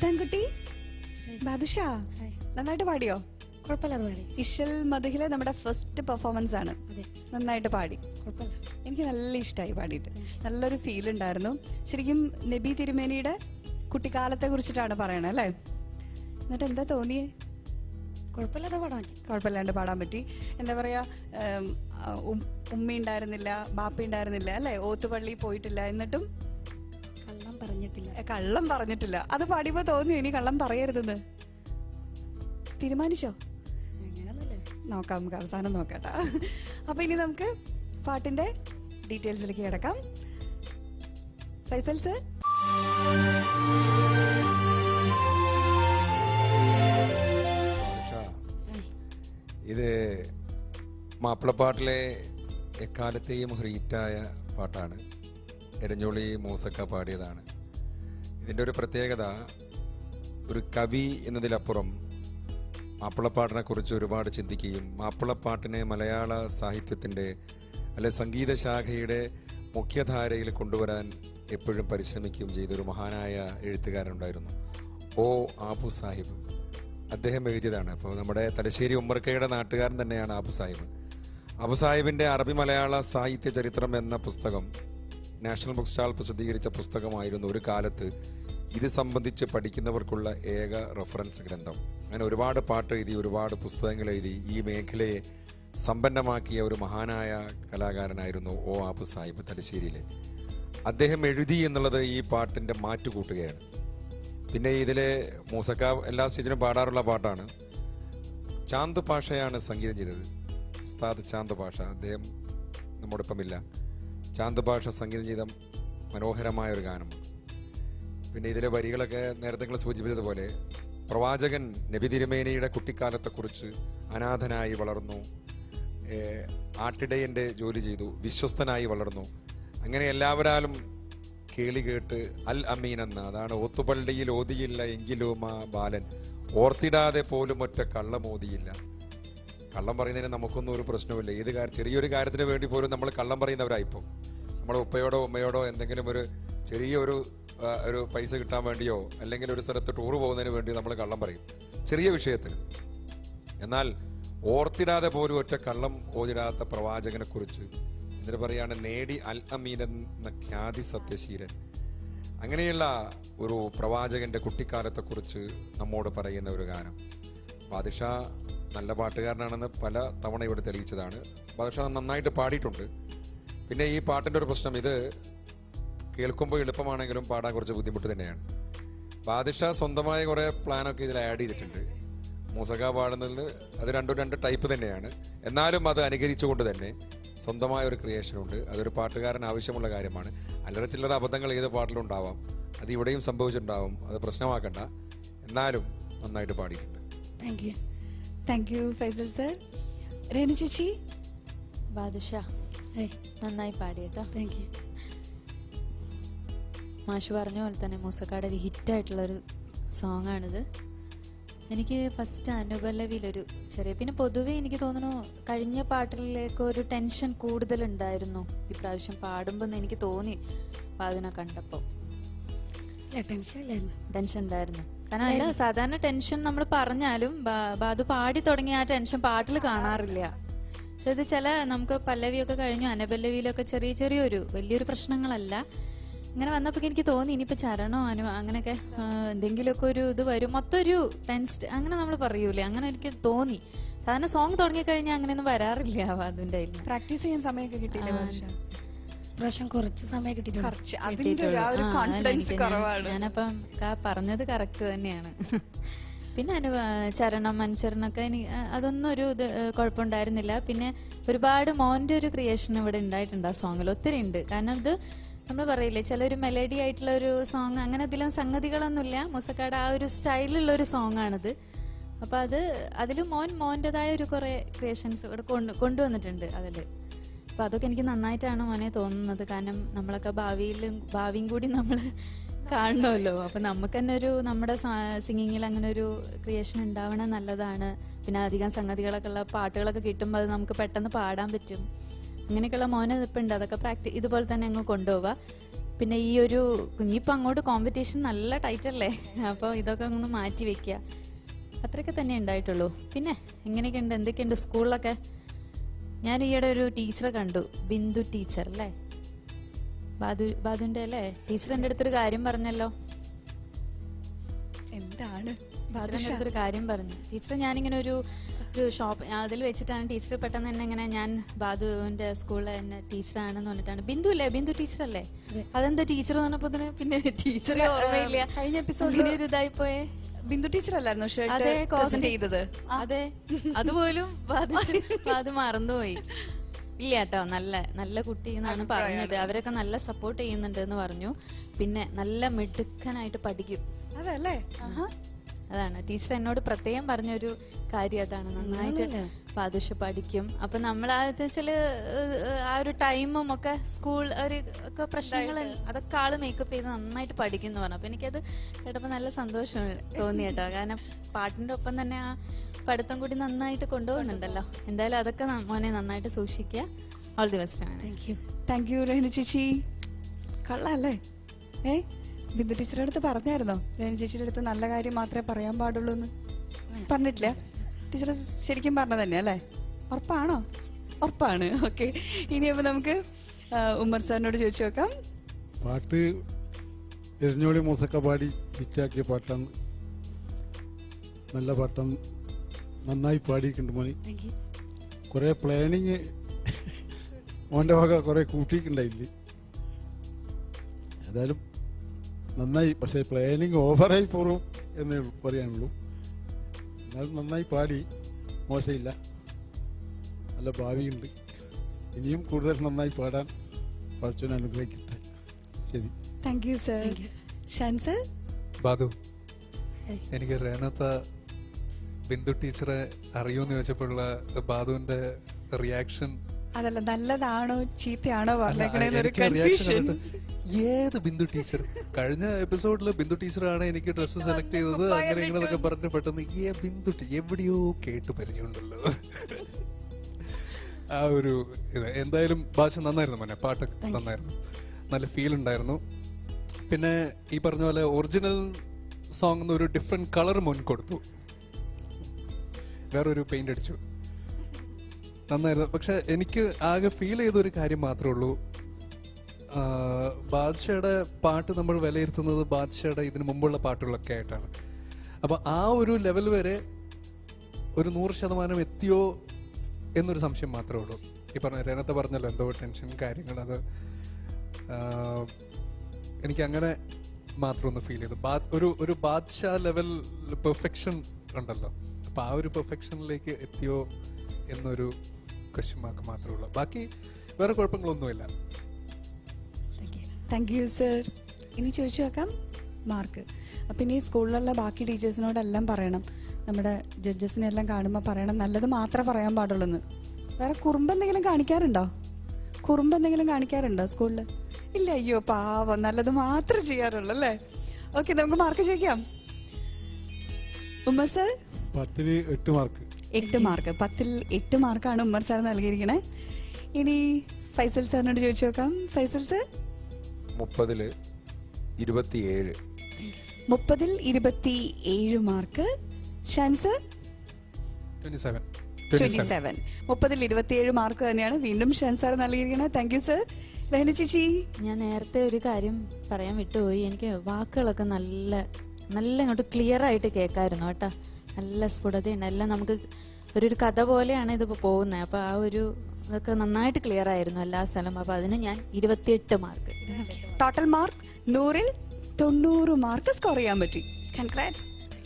സുൽത്താൻകുട്ടി, ബാദുഷാ, നന്നായിട്ട് പാടിയോ? കുഴപ്പമില്ലാതെ പാടി. ഇഷൽ മദഹിലെ നമ്മുടെ ഫസ്റ്റ് പെർഫോമൻസ് ആണ്. നന്നായിട്ട് പാടി. എനിക്ക് നല്ല ഇഷ്ടമായി പാടിയിട്ട്. നല്ലൊരു ഫീൽ ഉണ്ടായിരുന്നു. ശരിക്കും നബി തിരുമേനിയുടെ കുട്ടിക്കാലത്തെ കുറിച്ചിട്ടാണ് പറയണത് അല്ലേ? എന്നിട്ട് എന്താ തോന്നിയേ? കുഴപ്പമില്ലാതെ പാടാൻ പറ്റി. കുഴപ്പമില്ലാണ്ട് പാടാൻ പറ്റി. എന്താ പറയാ, ഉമ്മ ഉണ്ടായിരുന്നില്ല, ബാപ്പ ഉണ്ടായിരുന്നില്ല അല്ലേ? ഓത്തുപള്ളി പോയിട്ടില്ല, എന്നിട്ടും കള്ളം പറഞ്ഞിട്ടില്ല. അത് പാടിയപ്പോ തോന്നി ഇനി കള്ളം പറയരുതെന്ന് തീരുമാനിച്ചോ? നോക്കാം, നമുക്ക് അവസാനം നോക്കാട്ടാ. അപ്പൊ ഇനി നമുക്ക് പാട്ടിന്റെ ഡീറ്റെയിൽസിലേക്ക് കിടക്കാം. ഫൈസൽ സർ, ഇത് മാപ്പിളപ്പാട്ടിലെ എക്കാലത്തെയും ഹിറ്റായ പാട്ടാണ്. എരഞ്ഞോളി മൂസക്ക പാടിയതാണ്. ഇതിൻ്റെ ഒരു പ്രത്യേകത, ഒരു കവി എന്നതിലപ്പുറം മാപ്പിളപ്പാട്ടിനെ കുറിച്ച് ഒരുപാട് ചിന്തിക്കുകയും മാപ്പിളപ്പാട്ടിനെ മലയാള സാഹിത്യത്തിൻ്റെ അല്ലെ സംഗീത ശാഖയുടെ മുഖ്യധാരയിൽ കൊണ്ടുവരാൻ എപ്പോഴും പരിശ്രമിക്കുകയും ചെയ്തൊരു മഹാനായ എഴുത്തുകാരനുണ്ടായിരുന്നു, ഒ ആബു സാഹിബ്. അദ്ദേഹം എഴുതിയതാണ്. അപ്പോൾ നമ്മുടെ തലശ്ശേരി ഉമ്മർക്കയുടെ നാട്ടുകാരൻ തന്നെയാണ് ആബു സാഹിബ്. ആബു സാഹിബിൻ്റെ അറബി മലയാള സാഹിത്യ ചരിത്രം എന്ന പുസ്തകം നാഷണൽ ബുക്ക് സ്റ്റാൾ പ്രസിദ്ധീകരിച്ച പുസ്തകമായിരുന്നു ഒരു കാലത്ത് ഇത് സംബന്ധിച്ച് പഠിക്കുന്നവർക്കുള്ള ഏക റെഫറൻസ് ഗ്രന്ഥം. അങ്ങനെ ഒരുപാട് പാട്ട് എഴുതി, ഒരുപാട് പുസ്തകങ്ങൾ എഴുതി ഈ മേഖലയെ സമ്പന്നമാക്കിയ ഒരു മഹാനായ കലാകാരനായിരുന്നു ഒ ആബു സാഹിബ് തലശ്ശേരിയിലെ. അദ്ദേഹം എഴുതി എന്നുള്ളത് ഈ പാട്ടിൻ്റെ മാറ്റുകൂട്ടുകയാണ്. പിന്നെ ഇതിലെ മൂസക്ക എല്ലാ സ്റ്റേജിനും പാടാറുള്ള പാട്ടാണ്. ചാന്ത് പാഷയാണ് സംഗീതം ചെയ്തത്, ഉസ്താദ് ചാന്ത് പാഷ. അദ്ദേഹം നമ്മോടൊപ്പമില്ല. ചാന്ത് പാഷ സംഗീതം ചെയ്ത മനോഹരമായ ഒരു ഗാനമാണ്. പിന്നെ ഇതിലെ വരികളൊക്കെ നേരത്തെ നിങ്ങൾ സൂചിപ്പിച്ചതുപോലെ പ്രവാചകൻ നബി തിരുമേനിയുടെ കുട്ടിക്കാലത്തെക്കുറിച്ച് അനാഥനായി വളർന്നു, ആട്ടിടയൻ്റെ ജോലി ചെയ്തു, വിശ്വസ്തനായി വളർന്നു. അങ്ങനെ എല്ലാവരാലും കേളി കേട്ട് അൽ അമീൻ എന്ന, അതാണ് ഓത്തുപള്ളിയിൽ ഓതിയില്ല എങ്കിലും ആ ബാലൻ ഓർത്തിടാതെ പോലും ഒറ്റ കള്ളം ഓതിയില്ല. കള്ളം പറയുന്നതിന് നമുക്കൊന്നും ഒരു പ്രശ്നമില്ല. ഏത് ചെറിയൊരു കാര്യത്തിന് വേണ്ടി പോലും നമ്മൾ കള്ളം പറയുന്നവരായിപ്പോൾ. നമ്മുടെ ഉപ്പയോടോ ഉമ്മയോടോ എന്തെങ്കിലും ഒരു ചെറിയൊരു പൈസ കിട്ടാൻ വേണ്ടിയോ അല്ലെങ്കിൽ ഒരു സ്ഥലത്ത് ടൂർ പോകുന്നതിന് വേണ്ടിയോ നമ്മൾ കള്ളം പറയും, ചെറിയ വിഷയത്തിന്. എന്നാൽ ഓർത്തിടാതെ പോലും ഒറ്റ കള്ളം ഓതിടാത്ത പ്രവാചകനെ കുറിച്ച് എന്നിട്ട് പറയാണ്, നേടി അൽ അമീൻ എന്ന ഖ്യാതി സത്യശീലൻ. അങ്ങനെയുള്ള ഒരു പ്രവാചകന്റെ കുട്ടിക്കാലത്തെക്കുറിച്ച് നമ്മോട് പറയുന്ന ഒരു ഗാനം. ബാദുഷാ നല്ല പാട്ടുകാരനാണെന്ന് പല തവണ ഇവിടെ തെളിയിച്ചതാണ്. ബാദുഷാ നന്നായിട്ട് പാടിയിട്ടുണ്ട്. പിന്നെ ഈ പാട്ടിൻ്റെ ഒരു പ്രശ്നം, ഇത് കേൾക്കുമ്പോൾ എളുപ്പമാണെങ്കിലും പാടാൻ കുറച്ച് ബുദ്ധിമുട്ട് തന്നെയാണ്. ബാദുഷാ സ്വന്തമായ കുറേ പ്ലാനൊക്കെ ഇതിൽ ആഡ് ചെയ്തിട്ടുണ്ട്. മൂസക്ക പാടുന്നതിൽ അത് രണ്ട് ടൈപ്പ് തന്നെയാണ്. എന്നാലും അത് അനുകരിച്ചുകൊണ്ട് തന്നെ സ്വന്തമായ ഒരു ക്രിയേഷനുണ്ട്. അതൊരു പാട്ടുകാരൻ ആവശ്യമുള്ള കാര്യമാണ്. അല്ലറ ചില്ലറ അബദ്ധങ്ങൾ ഏത് പാട്ടിലും ഉണ്ടാവാം, അത് ഇവിടെയും സംഭവിച്ചിട്ടുണ്ടാവും. അത് പ്രശ്നമാക്കണ്ട. എന്നാലും നന്നായിട്ട് പാടിയിട്ടുണ്ട്. Thank you Faisal sir. Renu ചേച്ചി, ബാദുഷാ നന്നായി പാടി കേട്ടോ. Thank you. മാഷ് പറഞ്ഞ പോലെ തന്നെ മൂസക്കാട് ഒരു ഹിറ്റായിട്ടുള്ളൊരു സോങ്ങാണിത്. എനിക്ക് ഫസ്റ്റ് അനുപല്ലവിയിലൊരു ചെറിയ, പിന്നെ പൊതുവേ എനിക്ക് തോന്നുന്നു കഴിഞ്ഞ പാട്ടിലേക്ക് ഒരു ടെൻഷൻ കൂടുതലുണ്ടായിരുന്നു ഇപ്രാവശ്യം പാടുമ്പോൾ എന്ന് എനിക്ക് തോന്നി. അതിനെ കണ്ടപ്പോൾ ടെൻഷൻ ഉണ്ടായിരുന്നു. കാരണം അല്ല, സാധാരണ ടെൻഷൻ നമ്മൾ പറഞ്ഞാലും ബാദു പാടി തുടങ്ങിയ ആ ടെൻഷൻ പാട്ടിൽ കാണാറില്ല. പക്ഷെ ഇത് നമുക്ക് പല്ലവിയൊക്കെ കഴിഞ്ഞു, അനുപല്ലവിയിലൊക്കെ ചെറിയൊരു വലിയൊരു പ്രശ്നങ്ങളല്ല. ഇങ്ങനെ വന്നപ്പോൾ എനിക്ക് തോന്നി ഇനിയിപ്പോൾ ചരണോ അങ്ങനെയൊക്കെ എന്തെങ്കിലുമൊക്കെ ഒരു ഇത് വരും, മൊത്തം ഒരു ടെൻസ്ഡ് അങ്ങനെ നമ്മൾ പറയൂലേ, അങ്ങനെ എനിക്ക് തോന്നി. സാധാരണ സോങ് തുടങ്ങിക്കഴിഞ്ഞാൽ അങ്ങനെയൊന്നും വരാറില്ല. അതിൻ്റെ പ്രാക്ടീസ് ചെയ്യാൻ സമയമൊക്കെ കിട്ടിയില്ലേ? പ്രാവശ്യം കുറച്ച് സമയം കിട്ടിയിട്ടുണ്ട്. ഞാനപ്പം പറഞ്ഞത് കറക്റ്റ് തന്നെയാണ്. പിന്നെ ചരണം അനുചരണമൊക്കെ അതൊന്നും ഒരു ഇത് കുഴപ്പമുണ്ടായിരുന്നില്ല. പിന്നെ ഒരുപാട് മോൻ്റെ ഒരു ക്രിയേഷൻ ഇവിടെ ഉണ്ടായിട്ടുണ്ട് ആ സോങ്ങിൽ, ഒത്തിരി ഉണ്ട്. കാരണം ഇത് നമ്മൾ പറയില്ലേ, ചിലൊരു മെലഡി ആയിട്ടുള്ള ഒരു സോങ്, അങ്ങനെ ഇതിലും സംഗതികളൊന്നുമില്ല. മൂസക്കാട് ആ ഒരു സ്റ്റൈലുള്ള ഒരു സോങ് ആണിത്. അപ്പം അതിൽ മോൻ്റെതായ ഒരു കുറേ ക്രിയേഷൻസ് ഇവിടെ കൊണ്ടുവന്നിട്ടുണ്ട് അതിൽ. അപ്പം അതൊക്കെ എനിക്ക് നന്നായിട്ടാണ് മോനെ തോന്നുന്നത്. കാരണം നമ്മളൊക്കെ ഭാവിയും കൂടി നമ്മൾ കാണണമല്ലോ. അപ്പം നമുക്ക് തന്നെ നമ്മുടെ സിംഗിങ്ങിൽ അങ്ങനെ ഒരു ക്രിയേഷൻ ഉണ്ടാവണ നല്ലതാണ്. പിന്നെ അധികം സംഗതികളൊക്കെ ഉള്ള പാട്ടുകളൊക്കെ കിട്ടുമ്പോൾ അത് നമുക്ക് പെട്ടെന്ന് പാടാൻ പറ്റും. അങ്ങനെയൊക്കെയുള്ള മോനെ ഇപ്പം ഉണ്ട്. അതൊക്കെ ഇതുപോലെ തന്നെ അങ്ങ് കൊണ്ടുപോവുക. പിന്നെ ഈ ഒരു ഇനിയിപ്പോൾ അങ്ങോട്ട് കോമ്പറ്റീഷൻ നല്ല ടൈറ്റല്ലേ, അപ്പോൾ ഇതൊക്കെ ഒന്ന് മാറ്റി വെക്കുക, അത്രയൊക്കെ തന്നെ ഉണ്ടായിട്ടുള്ളൂ. പിന്നെ എങ്ങനെയൊക്കെ ഉണ്ട്, എന്തൊക്കെയുണ്ട് സ്കൂളിലൊക്കെ? ഞാൻ ഈയിടെ ഒരു ടീച്ചറെ കണ്ടു, ബിന്ദു ടീച്ചർ അല്ലേ, ബാദുവിന്റെ അല്ലേ ടീച്ചർ എൻ്റെ അടുത്തൊരു കാര്യം പറഞ്ഞല്ലോ. എന്താണ് ടീച്ചറിൻ്റെ അടുത്തൊരു കാര്യം പറഞ്ഞു. ടീച്ചർ ഞാനിങ്ങനെ ഒരു ഷോപ്പ് അതിൽ വെച്ചിട്ടാണ് ടീച്ചർ പെട്ടെന്ന് തന്നെ ഇങ്ങനെ ഞാൻ ബാദുവിന്റെ സ്കൂളിലെ തന്നെ ടീച്ചറാണെന്ന് പറഞ്ഞിട്ടാണ്. ബിന്ദു അല്ലേ, ബിന്ദു ടീച്ചർ അല്ലേ, അതെന്താ ടീച്ചർ എന്ന് പറഞ്ഞപ്പോ പിന്നെ ടീച്ചറെ ഓർമ്മയില്ല. കഴിഞ്ഞ എപ്പിസോഡിൽ ഒരു ഇതായി പോയേ. ബിന്ദു ടീച്ചർ അല്ലായിരുന്നു അതെ, ചെയ്തത്? അതെ, അതുപോലും അത് മറന്നുപോയി. ഇല്ല കേട്ടോ, നല്ല നല്ല കുട്ടി എന്നാണ് പറഞ്ഞത്. അവരൊക്കെ നല്ല സപ്പോർട്ട് ചെയ്യുന്നുണ്ട് എന്ന് പറഞ്ഞു. പിന്നെ നല്ല മിടുക്കനായിട്ട് പഠിക്കും. അതല്ലേ, അതാണ് ടീച്ചർ എന്നോട് പ്രത്യേകം പറഞ്ഞൊരു കാര്യം, അതാണ് നന്നായിട്ട് പാദുഷ പഠിക്കും. അപ്പൊ നമ്മൾ ആ ഒരു ടൈമും ഒക്കെ സ്കൂൾ ഒക്കെ പ്രശ്നങ്ങൾ അതൊക്കെ ആള് മേക്കപ്പ് ചെയ്ത് നന്നായിട്ട് പഠിക്കും എന്ന് പറഞ്ഞു. അപ്പൊ എനിക്കത് കേട്ടപ്പോ നല്ല സന്തോഷം തോന്നി കേട്ടോ. കാരണം പാട്ടിന്റെ ഒപ്പം തന്നെ ആ പഠിത്തം കൂടി നന്നായിട്ട് കൊണ്ടുപോകുന്നുണ്ടല്ലോ. എന്തായാലും അതൊക്കെ മോനെ നന്നായിട്ട് സൂക്ഷിക്കുക. All the best. Thank you Renu ചേച്ചി. കള്ളല്ലേ? ബിന്ദു ടീച്ചറുടെ അടുത്ത് പറഞ്ഞായിരുന്നോ രേണു ചേച്ചിയുടെ അടുത്ത് നല്ല കാര്യം മാത്രമേ പറയാൻ പാടുള്ളൂ എന്ന്? പറഞ്ഞിട്ടില്ല? ടീച്ചർ ശരിക്കും പറഞ്ഞത് തന്നെയാ അല്ലേ? ഉറപ്പാണോ? ഉറപ്പാണ്. ഓക്കെ, ഇനിയപ്പോൾ നമുക്ക് ഉമ്മർ സാറിനോട് ചോദിച്ചു നോക്കാം. പാട്ട് എരഞ്ഞോളി മൂസക്ക പാടി പിച്ചാക്കിയ പാട്ടാണ്. നല്ല പാട്ടാണ്, നന്നായി പാടിയിട്ടുണ്ട് മോനി. കുറെ പ്ലാനിങ് മോന്റെ വക കുറെ കൂട്ടിയിട്ടുണ്ടായില്ലേ, ഏതായാലും നന്നായി. പക്ഷെ പ്ലാനിങ് ഓവറായി പോറും എന്നേ പറയാനുള്ളൂ. എന്നാലും നന്നായി പാടി, മോശമില്ല, നല്ല ഭാവിയുണ്ട്. ഇനിയും കൂടുതൽ നന്നായി പാടാൻ പഠിച്ചവനെ അനുഗ്രഹിക്കട്ടെ. ശരി, thank you sir. Shan sir. ബാദു, എനിക്ക് രേണത്ത ബിന്ദു ടീച്ചറെ അറിയൂന്ന് ചോദിച്ചപ്പോഴുള്ള ബാദുവിന്റെ റിയാക്ഷൻ, അതല്ല നല്ലതാണോ ചീത്തയാണോ പറഞ്ഞേക്കണേന്നൊരു കൺഫ്യൂഷൻ. ഏത് ബിന്ദു ടീച്ചർ? കഴിഞ്ഞ എപ്പിസോഡിൽ ബിന്ദു ടീച്ചറാണ് എനിക്ക് ഡ്രസ്സ് സെലക്ട് ചെയ്തത്, അങ്ങനെ ഇങ്ങനെയൊക്കെ പറഞ്ഞ് പെട്ടെന്ന് ബിന്ദു എവിടെയോ കേട്ട് പരിചയമുണ്ടല്ലോ. ആ ഒരു ഇത് എന്തായാലും ഭാഷ നന്നായിരുന്നു മോനെ, പാട്ടൊക്കെ നന്നായിരുന്നു, നല്ല ഫീൽ ഉണ്ടായിരുന്നു. പിന്നെ ഈ പറഞ്ഞ പോലെ ഒറിജിനൽ സോങ് ഒരു ഡിഫറെന്റ് കളർ മുൻ കൊടുത്തു, വേറൊരു പെയിന്റ് അടിച്ചു, നന്നായിരുന്നു. പക്ഷെ എനിക്ക് ആകെ ഫീൽ ചെയ്തൊരു കാര്യം മാത്രമേ ഉള്ളൂ, ബാദ്ഷയുടെ പാട്ട് നമ്മൾ വിലയിരുത്തുന്നത് ബാദ്ഷയുടെ ഇതിനു മുമ്പുള്ള പാട്ടുകളൊക്കെ ആയിട്ടാണ്. അപ്പൊ ആ ഒരു ലെവൽ വരെ ഒരു 100% എത്തിയോ എന്നൊരു സംശയം മാത്രമേ ഉള്ളൂ. ഈ പറഞ്ഞ രേണത്ത പറഞ്ഞല്ലോ എന്തോ ടെൻഷൻ കാര്യങ്ങൾ, അത് എനിക്ക് അങ്ങനെ മാത്രം ഒന്ന് ഫീൽ ചെയ്തു. ഒരു ബാദ്ഷാ ലെവൽ പെർഫെക്ഷൻ ഉണ്ടല്ലോ, അപ്പൊ ആ ഒരു പെർഫെക്ഷനിലേക്ക് എത്തിയോ എന്നൊരു ക്വസ്റ്റ്യൻ മാർക്ക് മാത്രമേ ഉള്ളൂ. ബാക്കി വേറെ കുഴപ്പങ്ങളൊന്നുമില്ല. Thank you sir. ഇനി ചോദിച്ചു നോക്കാം മാർക്ക്. അപ്പം ഇനി സ്കൂളിലുള്ള ബാക്കി ടീച്ചേഴ്സിനോടെല്ലാം പറയണം, നമ്മുടെ ജഡ്ജസിനെല്ലാം കാണുമ്പോൾ പറയണം നല്ലത് മാത്രമേ പറയാൻ പാടുള്ളൂ എന്ന്. വേറെ കുറുമ്പെന്തെങ്കിലും കാണിക്കാറുണ്ടോ സ്കൂളിൽ? ഇല്ല, അയ്യോ പാവം, നല്ലത് മാത്രമേ ചെയ്യാറുള്ളൂ അല്ലേ? ഓക്കെ, നമുക്ക് മാർക്ക് ചോദിക്കാം. ഉമ്മർ സർ. 10ൽ 8 മാർക്ക്. 8 മാർക്ക്. 10ൽ 8 മാർക്കാണ് ഉമ്മർ സാർ നൽകിയിരിക്കണേ. ഇനി ഫൈസൽ സാറിനോട് ചോദിച്ചു നോക്കാം. ഫൈസൽ സർ. 30ൽ 27. 30ൽ 27 മാർക്ക്. ഷാൻ സർ. 27. 30ൽ 27 മാർക്ക് തന്നെയാണ് വീണ്ടും ഷാൻ സാർ നൽകിയിരിക്കുന്നത്. Thank you sir. രഹന ചേച്ചി. ഞാൻ നേരത്തെ ഒരു കാര്യം പറയാൻ വിട്ടുപോയി. എനിക്ക് വാക്കുകളൊക്കെ നല്ല ഇങ്ങോട്ട് ക്ലിയർ ആയിട്ട് കേൾക്കായിരുന്നു കേട്ടോ. നല്ല സ്ഫുടതയുണ്ട്. എല്ലാം നമുക്ക് ഒരു കഥ പോലെയാണ് ഇതിപ്പോൾ പോകുന്നത്. അപ്പോൾ ആ ഒരു ഇതൊക്കെ നന്നായിട്ട് ക്ലിയർ ആയിരുന്നു എല്ലാ സ്ഥലവും. അപ്പോൾ അതിന് ഞാൻ 28 മാർക്ക്. ടോട്ടൽ മാർക്ക് 100ൽ 90 മാർക്ക് സ്കോർ ചെയ്യാൻ പറ്റി. കൺഗ്രാറ്റ്സ്.